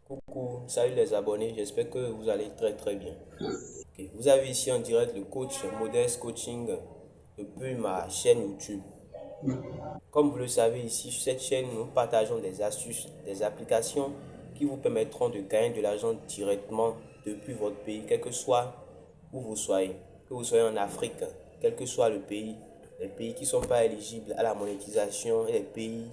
Coucou, salut les abonnés, j'espère que vous allez très bien. Ok, vous avez ici en direct le coach Modeste Coaching depuis ma chaîne YouTube. Comme vous le savez ici sur cette chaîne, nous partageons des astuces, des applications qui vous permettront de gagner de l'argent directement depuis votre pays, quel que soit où vous soyez. Que vous soyez en Afrique, quel que soit le pays, les pays qui ne sont pas éligibles à la monétisation et les pays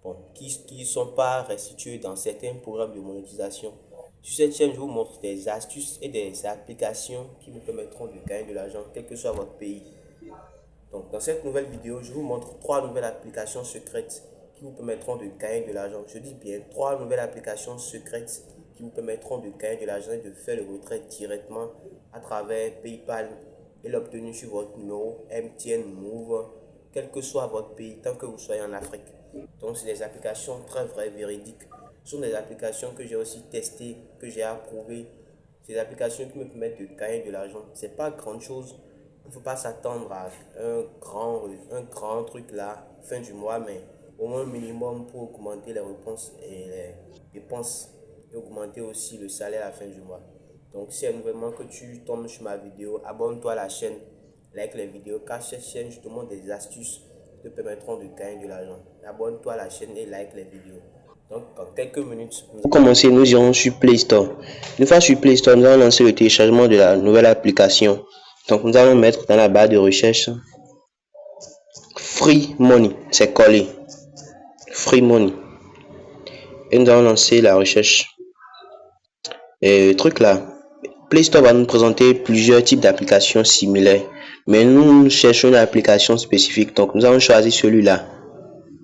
bon, qui ne sont pas restitués dans certains programmes de monétisation. Sur cette chaîne, je vous montre des astuces et des applications qui vous permettront de gagner de l'argent, quel que soit votre pays. Donc, dans cette nouvelle vidéo, je vous montre trois nouvelles applications secrètes qui vous permettront de gagner de l'argent. Je dis bien trois nouvelles applications secrètes qui vous permettront de gagner de l'argent et de faire le retrait directement à travers PayPal et l'obtenir sur votre numéro MTN Move, quel que soit votre pays, tant que vous soyez en Afrique. Donc, c'est des applications très vraies, véridiques. Ce sont des applications que j'ai aussi testées, que j'ai approuvées. C'est des applications qui me permettent de gagner de l'argent. C'est pas grand chose. Il ne faut pas s'attendre à un grand truc là, fin du mois, mais au moins minimum pour augmenter les réponses et les dépenses et augmenter aussi le salaire à la fin du mois. Donc, si vraiment que tu tombes sur ma vidéo, abonne-toi à la chaîne, like les vidéos, car cette chaîne, je te montre des astuces qui te permettront de gagner de l'argent. Abonne-toi à la chaîne et like les vidéos. Donc, en quelques minutes, Pour commencer, nous irons sur Play Store. Une fois sur Play Store, nous allons lancer le téléchargement de la nouvelle application. Donc, nous allons mettre dans la barre de recherche Free Money. C'est collé. Free Money. Et nous allons lancer la recherche. Et le truc là, Play Store va nous présenter plusieurs types d'applications similaires. Mais nous cherchons une application spécifique. Donc, nous allons choisir celui-là.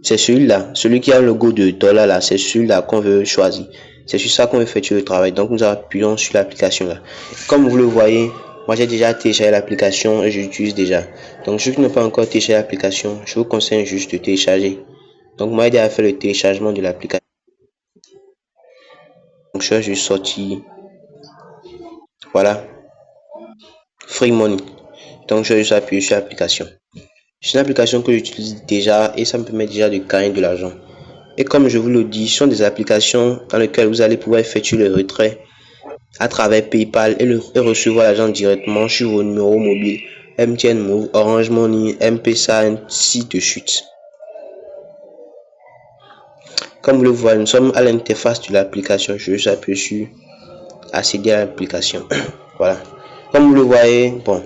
C'est celui-là, celui qui a le logo de dollar là, c'est celui-là qu'on veut choisir. C'est sur ça qu'on veut effectuer le travail. Donc nous appuyons sur l'application là. Comme vous le voyez, moi j'ai déjà téléchargé l'application et je l'utilise déjà. Donc ceux qui n'ont pas encore téléchargé l'application, je vous conseille juste de télécharger. Donc moi j'ai déjà fait le téléchargement de l'application. Donc je vais juste sortir. Voilà. Free Money. Donc je vais juste appuyer sur l'application. C'est une application que j'utilise déjà et ça me permet déjà de gagner de l'argent. Et comme je vous le dis, ce sont des applications dans lesquelles vous allez pouvoir effectuer le retrait à travers PayPal et recevoir l'argent directement sur vos numéros mobiles MTN Move, Orange Money, M-Pesa, ainsi de suite. Comme vous le voyez, nous sommes à l'interface de l'application. Je vais appuyer sur accéder à l'application. Voilà. Comme vous le voyez, bon,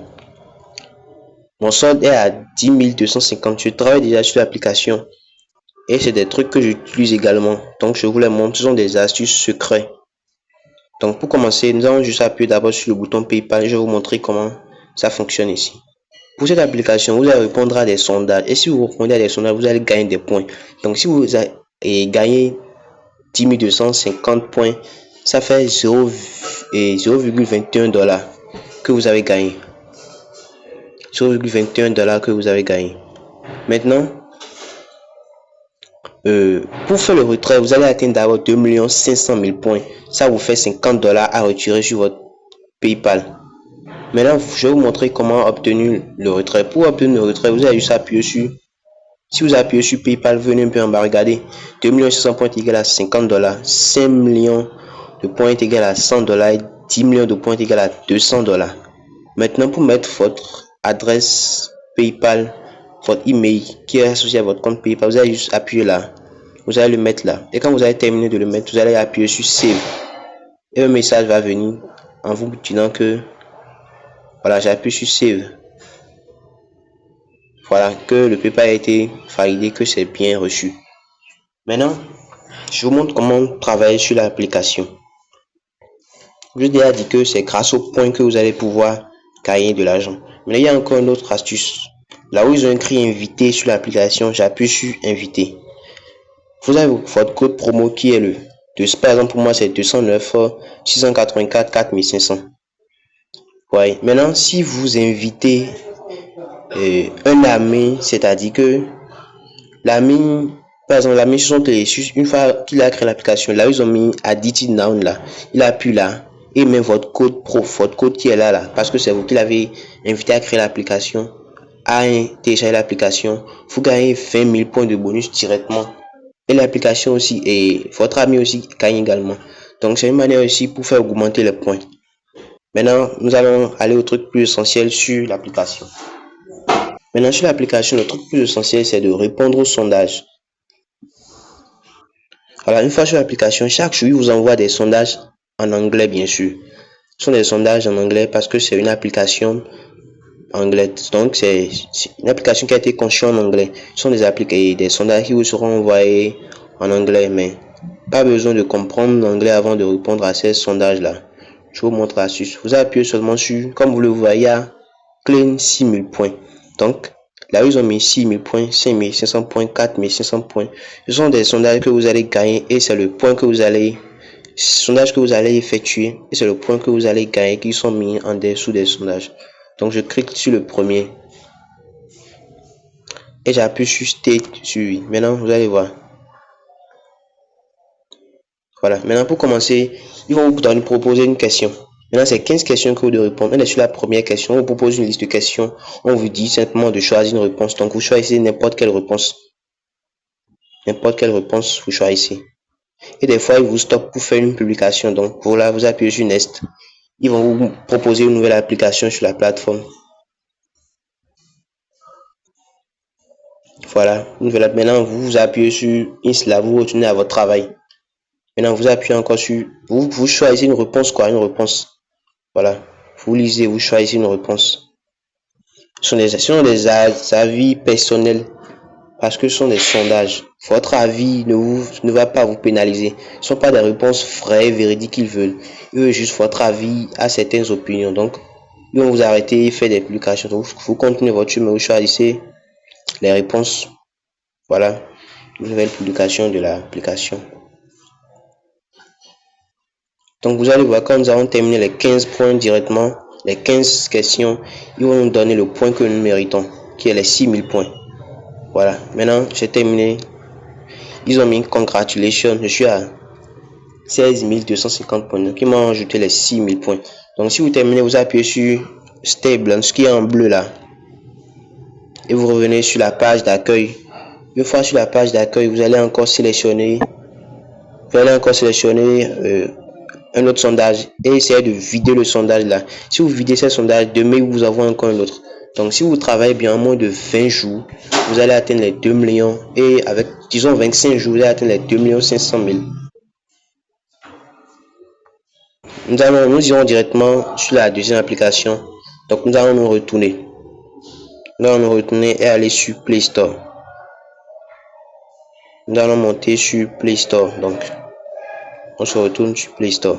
mon solde est à 10 250. Je travaille déjà sur l'application et c'est des trucs que j'utilise également. Donc je vous les montre. Ce sont des astuces secrètes. Donc pour commencer, nous allons juste appuyer d'abord sur le bouton PayPal et je vais vous montrer comment ça fonctionne ici. Pour cette application, vous allez répondre à des sondages et si vous répondez à des sondages, vous allez gagner des points. Donc si vous gagnez 10 250 points, ça fait 0,21 dollars que vous avez gagné. 0,21 dollars que vous avez gagné. Maintenant, pour faire le retrait, vous allez atteindre d'abord 2 500 000 points. Ça vous fait 50 dollars à retirer sur votre PayPal. Maintenant, je vais vous montrer comment obtenir le retrait. Pour obtenir le retrait, vous allez juste appuyer sur. Si vous appuyez sur PayPal, venez un peu en bas, regardez. 2 600 points est égal à 50 dollars. 5 millions de points est égal à 100 dollars. Et 10 millions de points est égal à 200 dollars. Maintenant, pour mettre votre adresse PayPal, votre email qui est associé à votre compte PayPal, vous allez juste appuyer là. Vous allez le mettre là. Et quand vous allez terminer de le mettre, vous allez appuyer sur Save. Et un message va venir en vous disant que voilà, j'appuie sur Save. Voilà, que le PayPal a été validé, que c'est bien reçu. Maintenant, je vous montre comment travailler sur l'application. Je vous ai déjà dit que c'est grâce au point que vous allez pouvoir gagner de l'argent. Mais il y a encore une autre astuce. Là où ils ont écrit invité sur l'application, j'appuie sur invité. Vous avez votre code promo qui est par exemple pour moi c'est 209 684 4500. Ouais. Maintenant, si vous invitez un ami, c'est-à-dire que l'ami, par exemple, l'ami sur son téléphone, une fois qu'il a créé l'application, là ils ont mis Added Now là, il appuie là et met votre code votre code qui est là, parce que c'est vous qui l'avez invité à créer l'application, à télécharger l'application, vous gagnez 20 000 points de bonus directement. Et l'application aussi, et votre ami aussi gagne également. Donc, c'est une manière aussi pour faire augmenter les points. Maintenant, nous allons aller au truc plus essentiel sur l'application. Maintenant, sur l'application, le truc plus essentiel, c'est de répondre au sondage. Alors, une fois sur l'application, chaque jour, il vous envoie des sondages en anglais, bien sûr. Ce sont des sondages en anglais parce que c'est une application anglaise. Donc, c'est une application qui a été conçue en anglais. Ce sont des sondages qui vous seront envoyés en anglais, mais pas besoin de comprendre l'anglais avant de répondre à ces sondages-là. Je vous montre l'astuce. Vous appuyez seulement sur, comme vous le voyez, claim 6000 points. Donc, là, ils ont mis 6000 points, 5500 points, 4500 points. Ce sont des sondages que vous allez gagner et c'est le point que vous allez, sondage que vous allez effectuer et c'est le point que vous allez gagner qui sont mis en dessous des sondages. Donc, je clique sur le premier et j'appuie sur State sur oui. Maintenant, vous allez voir. Voilà. Maintenant, pour commencer, ils vont vous proposer une question. Maintenant, c'est 15 questions que vous devez répondre. On est sur la première question. On vous propose une liste de questions. On vous dit simplement de choisir une réponse. Donc, vous choisissez n'importe quelle réponse. N'importe quelle réponse, vous choisissez. Et des fois, ils vous stoppent pour faire une publication. Donc, pour là, vous appuyez sur Next. Ils vont vous proposer une nouvelle application sur la plateforme. Voilà. Maintenant, vous appuyez sur Install. Vous retournez à votre travail. Maintenant, vous appuyez encore sur... Vous choisissez une réponse, quoi, une réponse. Voilà. Vous lisez, vous choisissez une réponse. Ce sont des avis personnels parce que ce sont des sondages. Votre avis ne va pas vous pénaliser. Ce ne sont pas des réponses vraies, véridiques qu'ils veulent. Ils veulent juste votre avis à certaines opinions. Donc, ils vont vous arrêter et faire des publications. Donc, vous continuez votre chemin, vous choisissez les réponses. Voilà, une nouvelle publication de l'application. Donc, vous allez voir, quand nous avons terminé les 15 points directement, les 15 questions, ils vont nous donner le point que nous méritons, qui est les 6000 points. Voilà, maintenant, j'ai terminé. Ils ont mis congratulations, je suis à 16 250 points. Donc, ils m'ont ajouté les 6000 points. Donc, si vous terminez, vous appuyez sur Stable, ce qui est en bleu là. Et vous revenez sur la page d'accueil. Une fois sur la page d'accueil, vous allez encore sélectionner un autre sondage et essayer de vider le sondage là. Si vous videz ce sondage, demain vous avez encore un autre. Donc si vous travaillez bien en moins de 20 jours, vous allez atteindre les 2 millions et avec disons 25 jours, vous allez atteindre les 2 500 000. Nous irons directement sur la deuxième application. Donc nous allons nous retourner. Nous allons nous retourner et aller sur Play Store. Nous allons monter sur Play Store. Donc on se retourne sur Play Store.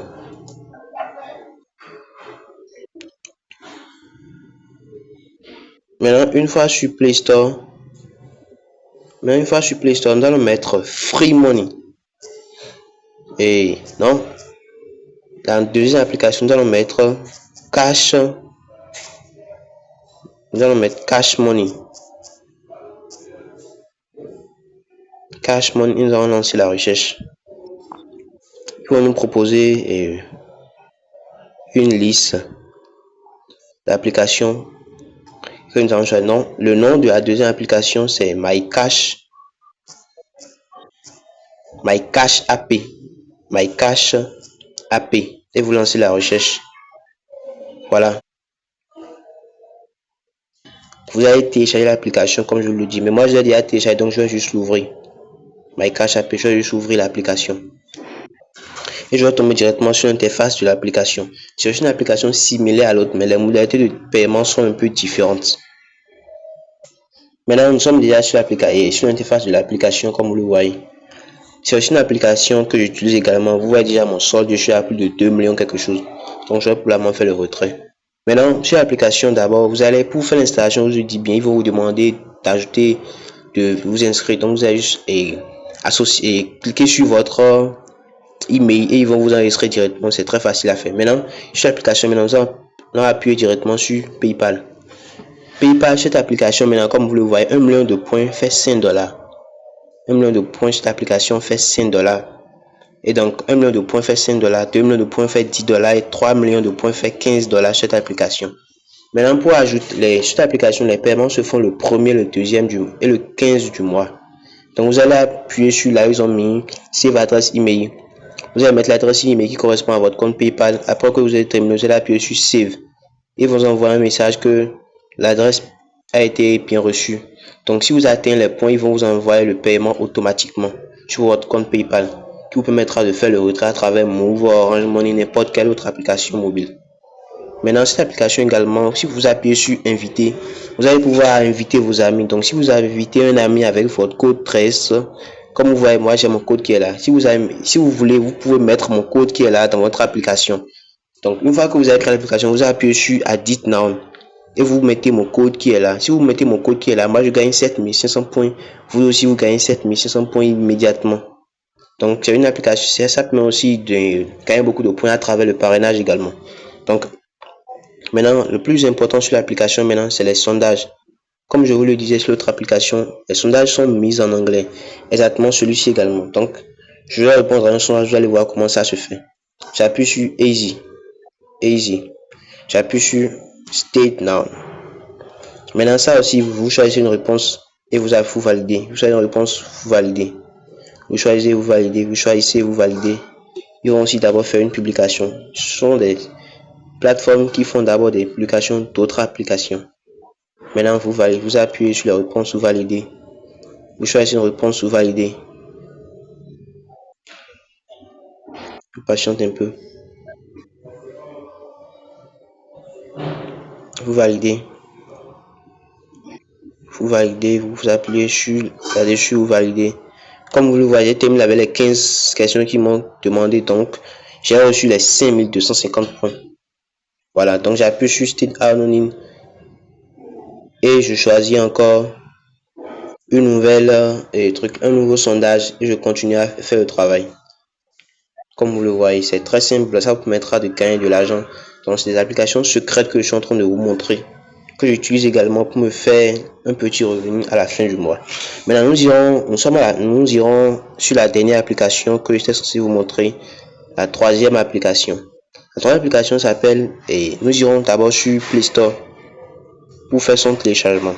Maintenant, une fois sur Play Store, nous allons mettre Free Money. Et non, dans la deuxième application, nous allons mettre Cash. Nous allons mettre Cash Money. Cash Money, nous allons lancer la recherche. Ils vont nous proposer une liste d'applications que nous allons choisir. Non, le nom de la deuxième application c'est My Cash App. My Cash App. Et vous lancez la recherche. Voilà. Vous allez télécharger l'application comme je vous le dis. Mais moi, je l'ai déjà téléchargé, donc je vais juste l'ouvrir. My Cash App, je vais juste ouvrir l'application. Et je vais tomber directement sur l'interface de l'application. C'est une application similaire à l'autre, mais les modalités de paiement sont un peu différentes. Maintenant, nous sommes déjà sur l'interface de l'application, comme vous le voyez. C'est aussi une application que j'utilise également. Vous voyez déjà mon solde, je suis à plus de 2 millions quelque chose. Donc, je vais probablement faire le retrait. Maintenant, sur l'application, d'abord, vous allez, pour faire l'installation, je vous dis bien, ils vont vous demander d'ajouter, de vous inscrire. Donc, vous allez juste cliquer sur votre email et ils vont vous enregistrer directement. C'est très facile à faire. Maintenant, sur l'application, nous allons appuyer directement sur PayPal. PayPal, cette application, maintenant, comme vous le voyez, 1 million de points fait $5. 1 million de points, cette application fait $5. Et donc, 1 million de points fait $5, 2 millions de points fait $10 et 3 millions de points fait $15 cette application. Maintenant, pour ajouter cette application, les paiements se font le 1er, le 2e et le 15 du mois. Donc, vous allez appuyer sur là, ils ont mis Save Address Email. Vous allez mettre l'adresse email qui correspond à votre compte PayPal. Après que vous avez terminé, vous allez appuyer sur Save. Et vous envoie un message que l'adresse a été bien reçue. Donc, si vous atteignez les points, ils vont vous envoyer le paiement automatiquement sur votre compte PayPal, qui vous permettra de faire le retrait à travers Move, Orange Money, n'importe quelle autre application mobile. Maintenant, cette application également, si vous appuyez sur inviter, vous allez pouvoir inviter vos amis. Donc, si vous invitez un ami avec votre code 13, comme vous voyez, moi j'ai mon code qui est là. Si vous voulez, vous pouvez mettre mon code qui est là dans votre application. Donc, une fois que vous avez créé l'application, vous appuyez sur Add Now et vous mettez mon code qui est là. Si vous mettez mon code qui est là, moi je gagne 7500 points. Vous aussi, vous gagnez 7500 points immédiatement. Donc, c'est une application, ça permet aussi de gagner beaucoup de points à travers le parrainage également. Donc, maintenant, le plus important sur l'application maintenant, c'est les sondages. Comme je vous le disais sur l'autre application, les sondages sont mis en anglais. Exactement celui-ci également. Donc, je vais répondre à un sondage, vous allez voir comment ça se fait. J'appuie sur Easy. J'appuie sur State Now. Maintenant, ça aussi, vous choisissez une réponse et vous validez. Vous choisissez une réponse, vous validez. Vous choisissez, vous validez. Vous choisissez, vous validez. Ils vont aussi d'abord faire une publication. Ce sont des plateformes qui font d'abord des publications d'autres applications. Maintenant, vous validez. Vous appuyez sur la réponse, vous validez. Vous choisissez une réponse, vous validez. Je patiente un peu. Vous validez. Vous validez, vous appuyez sur là-dessus, vous validez. Comme vous le voyez, j'ai terminé avec les 15 questions qui m'ont demandé. Donc, j'ai reçu les 5250 points. Voilà, donc j'appuie sur State Anonyme et je choisis encore une nouvelle un nouveau sondage et je continue à faire le travail. Comme vous le voyez, c'est très simple. Ça vous permettra de gagner de l'argent. Donc, c'est des applications secrètes que je suis en train de vous montrer, que j'utilise également pour me faire un petit revenu à la fin du mois. Maintenant, nous irons sur la dernière application que j'étais censé vous montrer, la troisième application. La troisième application s'appelle, et nous irons d'abord sur Play Store pour faire son téléchargement.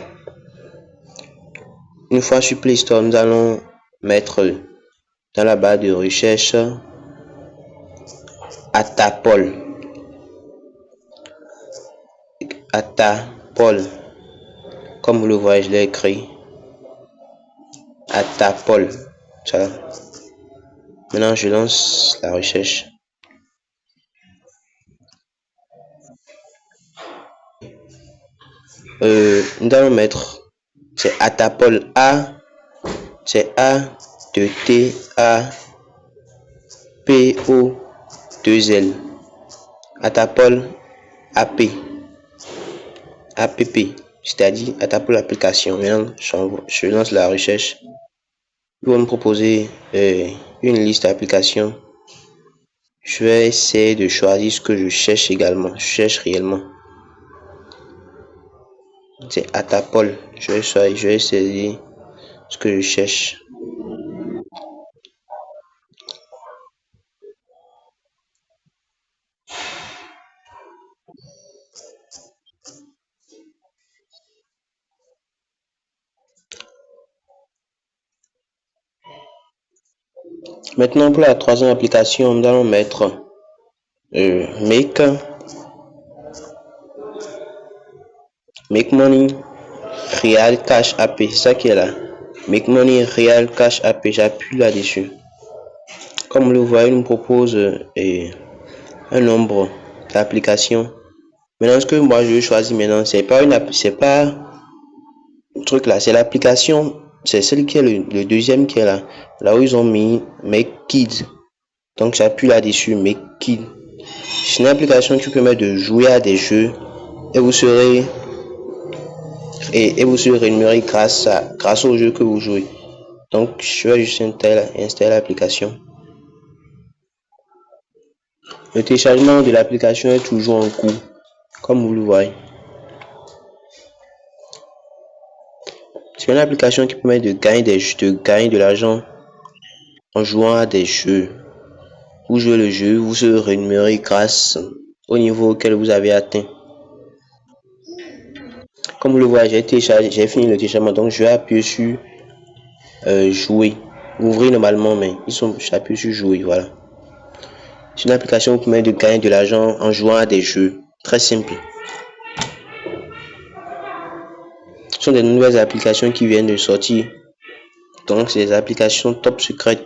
Une fois sur Play Store, nous allons mettre dans la barre de recherche Atapol. Comme vous le voyez, je l'ai écrit. Atapol. Ça. Maintenant, je lance la recherche. Nous allons mettre, c'est Atapol A, c'est A de T A P O 2 L. Atapol AP, c'est-à-dire Atapol application. Maintenant, je lance la recherche. Ils vont me proposer une liste d'applications. Je vais essayer de choisir ce que je cherche également. Je cherche réellement. C'est Atapol. Je vais essayer ce que je cherche. Maintenant, pour la troisième application, nous allons mettre Make Money Real Cash App. C'est ça qui est là. Make Money Real Cash App. J'appuie là-dessus. Comme vous le voyez, il nous propose un nombre d'applications. Maintenant, ce que moi je vais choisir maintenant, c'est pas le truc là, c'est l'application. C'est celle qui est le deuxième qui est là. Là où ils ont mis Make Kids. Donc j'appuie là-dessus, Make Kids. C'est une application qui permet de jouer à des jeux et vous serez rémunéré grâce au jeu que vous jouez. Donc je vais juste installer l'application. Le téléchargement de l'application est toujours en cours, comme vous le voyez. C'est une application qui permet de gagner de l'argent en jouant à des jeux. Vous jouez le jeu, vous serez rémunéré grâce au niveau auquel vous avez atteint. Comme vous le voyez, j'ai fini le téléchargement, donc je vais appuyer sur jouer. Ouvrir normalement, mais j'appuie sur jouer, voilà. C'est une application qui permet de gagner de l'argent en jouant à des jeux. Très simple. Ce sont des nouvelles applications qui viennent de sortir. Donc, c'est des applications top secrètes.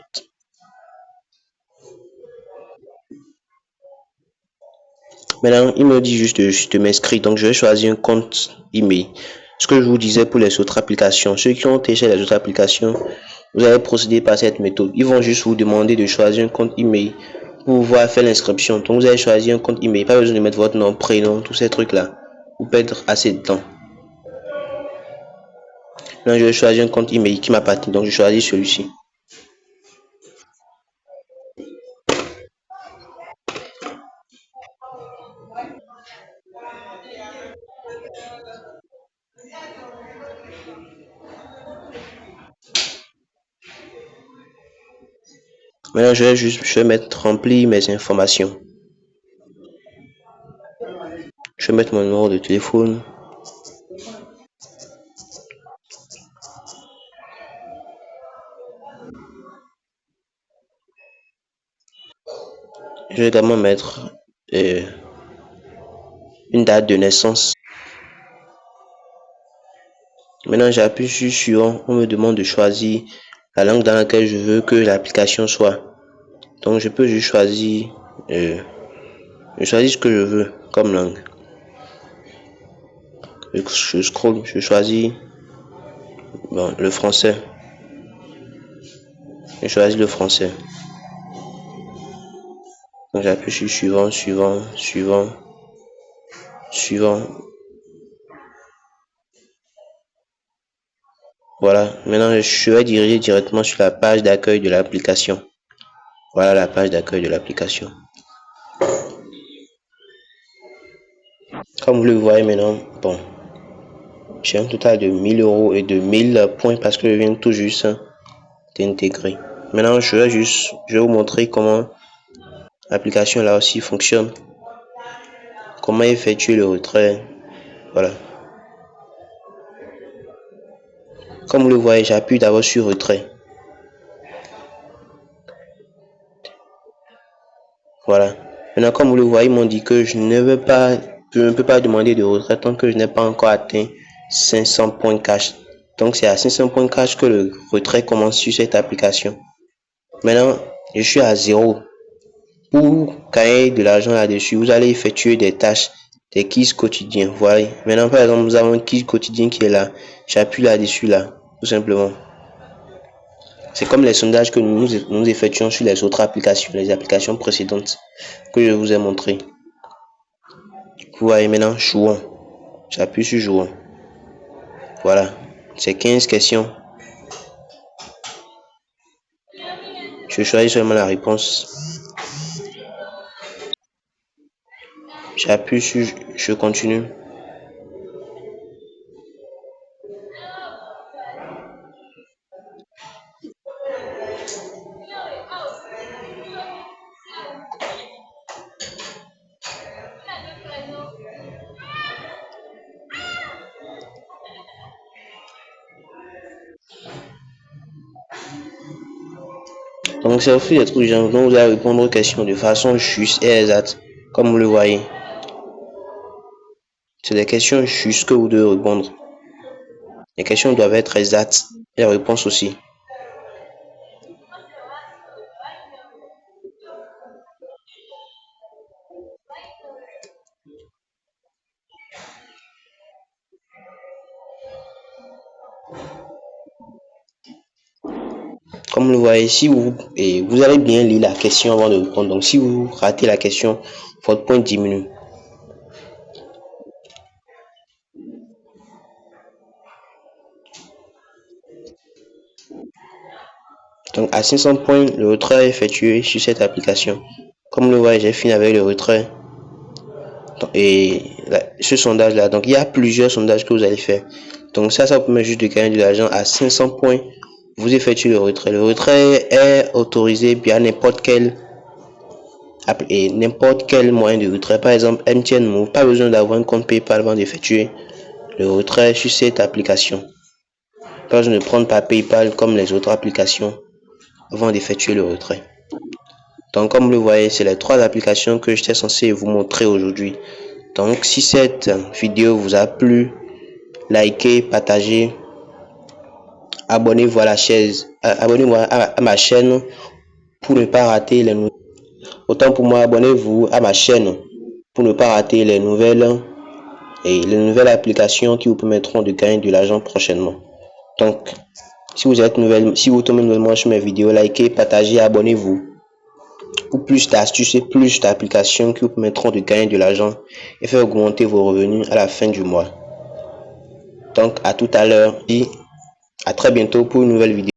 Maintenant, il me dit juste de m'inscrire. Donc, je vais choisir un compte email. Ce que je vous disais pour les autres applications. Ceux qui ont téléchargé les autres applications, vous allez procéder par cette méthode. Ils vont juste vous demander de choisir un compte email pour pouvoir faire l'inscription. Donc, vous allez choisir un compte email. Pas besoin de mettre votre nom, prénom, tous ces trucs-là. Vous perdre assez de temps. Maintenant, je vais choisir un compte email qui m'appartient. Donc, je choisis celui-ci. Maintenant, je vais mettre remplir mes informations. Je vais mettre mon numéro de téléphone. Je vais également mettre une date de naissance. Maintenant, j'appuie sur suivant. On me demande de choisir la langue dans laquelle je veux que l'application soit. Donc, je peux juste choisir, je choisis ce que je veux comme langue. Je scroll, je choisis le français. Je choisis le français. Donc, j'appuie sur suivant, suivant, suivant, suivant. Voilà. Maintenant, je vais diriger directement sur la page d'accueil de l'application. Voilà la page d'accueil de l'application. Comme vous le voyez maintenant, bon, j'ai un total de 1000 € et de 1000 points parce que je viens tout juste d'intégrer. Maintenant, je vais vous montrer comment l'application là aussi fonctionne. Comment effectuer le retrait. Voilà. Comme vous le voyez, j'appuie d'abord sur retrait. Voilà. Maintenant, comme vous le voyez, ils m'ont dit que je ne peux pas demander de retrait tant que je n'ai pas encore atteint 500 points cash. Donc, c'est à 500 points cash que le retrait commence sur cette application. Maintenant, je suis à 0. Pour gagner de l'argent là-dessus, vous allez effectuer des tâches, des quiz quotidiens. Voilà. Maintenant, par exemple, nous avons un quiz quotidien qui est là. J'appuie là-dessus, là, tout simplement. C'est comme les sondages que nous effectuons sur les autres applications, les applications précédentes que je vous ai montré. Vous voyez maintenant, jouons. J'appuie sur jouons. Voilà. C'est 15 questions. Je choisis seulement la réponse. J'appuie sur je continue. Donc, c'est au fil des trucs, dont vous allez répondre aux questions de façon juste et exacte, comme vous le voyez. C'est des questions justes que vous devez répondre. Les questions doivent être exactes et les réponses aussi. Comme vous le voyez, si vous allez bien lire la question avant de répondre. Donc, si vous ratez la question, votre point diminue. Donc, à 500 points, le retrait est effectué sur cette application. Comme vous le voyez, j'ai fini avec le retrait. Et ce sondage-là, donc il y a plusieurs sondages que vous allez faire. Donc, ça vous permet juste de gagner de l'argent à 500 points. Vous effectuez le retrait. Le retrait est autorisé via n'importe quel moyen de retrait. Par exemple, MTN Move, pas besoin d'avoir un compte PayPal avant d'effectuer le retrait sur cette application. Pas besoin de prendre par PayPal comme les autres applications avant d'effectuer le retrait. Donc comme vous le voyez, c'est les 3 applications que j'étais censé vous montrer aujourd'hui. Donc si cette vidéo vous a plu, likez, partagez, abonnez-vous à la chaîne, abonnez-vous à ma chaîne pour ne pas rater les nouvelles. Autant pour moi, abonnez-vous à ma chaîne pour ne pas rater les nouvelles applications qui vous permettront de gagner de l'argent prochainement. Donc, si vous tombez nouvellement sur mes vidéos, likez, partagez, abonnez-vous pour plus d'astuces et plus d'applications qui vous permettront de gagner de l'argent et faire augmenter vos revenus à la fin du mois. Donc, à tout à l'heure et à très bientôt pour une nouvelle vidéo.